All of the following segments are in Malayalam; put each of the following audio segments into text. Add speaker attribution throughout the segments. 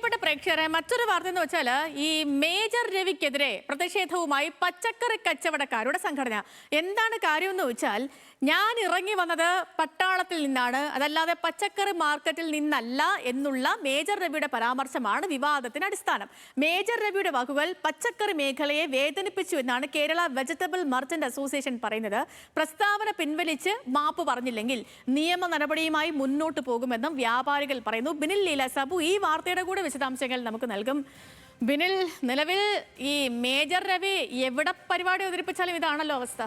Speaker 1: പ്രിയപ്പെട്ട പ്രേക്ഷകരെ, മറ്റൊരു വാർത്ത എന്ന് വെച്ചാൽ ഈ മേജർ രവിക്കെതിരെ പ്രതിഷേധവുമായി പച്ചക്കറി കച്ചവടക്കാരുടെ സംഘടന. എന്താണ് കാര്യം എന്ന് വെച്ചാൽ, ഞാൻ ഇറങ്ങി വന്നത് പട്ടാളത്തിൽ നിന്നാണ്, അതല്ലാതെ പച്ചക്കറി മാർക്കറ്റിൽ നിന്നല്ല എന്നുള്ള മേജർ രവിയുടെ പരാമർശമാണ് വിവാദത്തിന് അടിസ്ഥാനം. മേജർ രവിയുടെ വാക്കുകൾ പച്ചക്കറി മേഖലയെ വേദനിപ്പിച്ചു എന്നാണ് കേരള വെജിറ്റബിൾ മർച്ചന്റ് അസോസിയേഷൻ പറയുന്നത്. പ്രസ്താവന പിൻവലിച്ച് മാപ്പ് പറഞ്ഞില്ലെങ്കിൽ നിയമ നടപടിയുമായി മുന്നോട്ട് പോകുമെന്നും വ്യാപാരികൾ പറയുന്നു. ബിനിൽ ലീല സബു ഈ വാർത്തയുടെ കൂടെ വിശദാംശങ്ങൾ നമുക്ക് നൽകും. ബിനിൽ, നിലവിൽ ഈ മേജർ രവി എവിടെ പരിപാടി അവതരിപ്പിച്ചാലും ഇതാണല്ലോ അവസ്ഥ.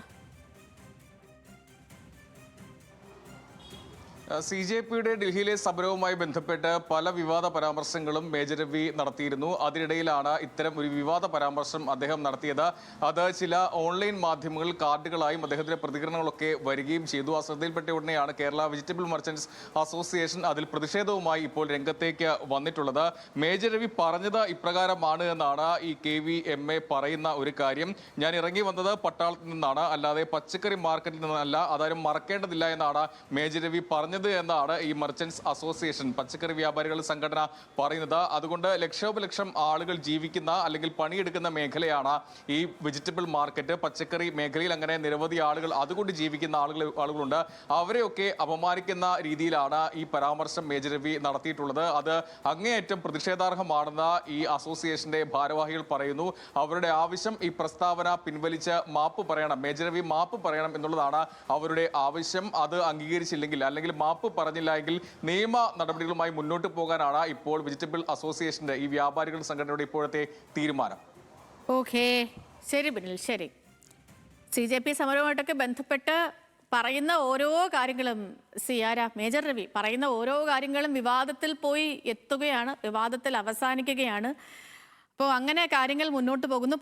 Speaker 2: CJPയുടെ ഡൽഹിയിലെ സമരവുമായി ബന്ധപ്പെട്ട് പല വിവാദ പരാമർശങ്ങളും മേജർ രവി നടത്തിയിരുന്നു. അതിനിടയിലാണ് ഇത്തരം ഒരു വിവാദ പരാമർശം അദ്ദേഹം നടത്തിയത്. അത് ചില ഓൺലൈൻ മാധ്യമങ്ങളിൽ കാർഡുകളായും അദ്ദേഹത്തിന്റെ പ്രതികരണങ്ങളൊക്കെ വരികയും ചെയ്തു. ആ ശ്രദ്ധയിൽപ്പെട്ട ഉടനെയാണ് കേരള വെജിറ്റബിൾ മർച്ചന്റ്സ് അസോസിയേഷൻ അതിൽ പ്രതിഷേധവുമായി ഇപ്പോൾ രംഗത്തേക്ക് വന്നിട്ടുള്ളത്. മേജർ രവി പറഞ്ഞത് ഇപ്രകാരമാണ് എന്നാണ് ഈ KVMA പറയുന്ന ഒരു കാര്യം. ഞാൻ ഇറങ്ങി വന്നത് പട്ടാളത്തിൽ നിന്നാണ്, അല്ലാതെ പച്ചക്കറി മാർക്കറ്റിൽ നിന്നല്ല, അതാരും മറക്കേണ്ടതില്ല എന്നാണ് മേജർ രവി പറഞ്ഞത് എന്നാണ് ഈ മർച്ചന്റ്സ് അസോസിയേഷൻ, പച്ചക്കറി വ്യാപാരികളുടെ സംഘടന പറയുന്നത്. അതുകൊണ്ട് ലക്ഷോപലക്ഷം ആളുകൾ ജീവിക്കുന്ന അല്ലെങ്കിൽ പണിയെടുക്കുന്ന മേഖലയാണ് ഈ വെജിറ്റബിൾ മാർക്കറ്റ്. പച്ചക്കറി മേഖലയിൽ അങ്ങനെ നിരവധി ആളുകൾ അതുകൊണ്ട് ജീവിക്കുന്ന ആളുകളുണ്ട്. അവരെയൊക്കെ അപമാനിക്കുന്ന രീതിയിലാണ് ഈ പരാമർശം മേജർ രവി നടത്തിയിട്ടുള്ളത്. അത് അങ്ങേയറ്റം പ്രതിഷേധാർഹമാണെന്ന് ഈ അസോസിയേഷന്റെ ഭാരവാഹികൾ പറയുന്നു. അവരുടെ ആവശ്യം ഈ പ്രസ്താവന പിൻവലിച്ച് മാപ്പ് പറയണം, മേജർ രവി മാപ്പ് പറയണം എന്നുള്ളതാണ് അവരുടെ ആവശ്യം. അത് അംഗീകരിച്ചില്ലെങ്കിൽ അല്ലെങ്കിൽ മാപ്പ് പറഞ്ഞില്ല എങ്കിൽ നിയമ നടപടികളുമായി മുന്നോട്ട് പോകാനാണ് ഇപ്പോൾ വെജിറ്റബിൾ അസോസിയേഷന്റെ ഈ വ്യാപാരികളുടെ സംഘടനയുടെ ഇപ്പോഴത്തെ തീരുമാനം.
Speaker 1: ഓക്കെ, ശരി ബിനിൽ, ശരി. CJP സമരവുമായിട്ടൊക്കെ ബന്ധപ്പെട്ട് പറയുന്ന ഓരോ കാര്യങ്ങളും മേജർ രവി പറയുന്ന ഓരോ കാര്യങ്ങളും വിവാദത്തിൽ പോയി എത്തുകയാണ്, വിവാദത്തിൽ അവസാനിക്കുകയാണ്. അപ്പോൾ അങ്ങനെ കാര്യങ്ങൾ മുന്നോട്ട് പോകുന്നു.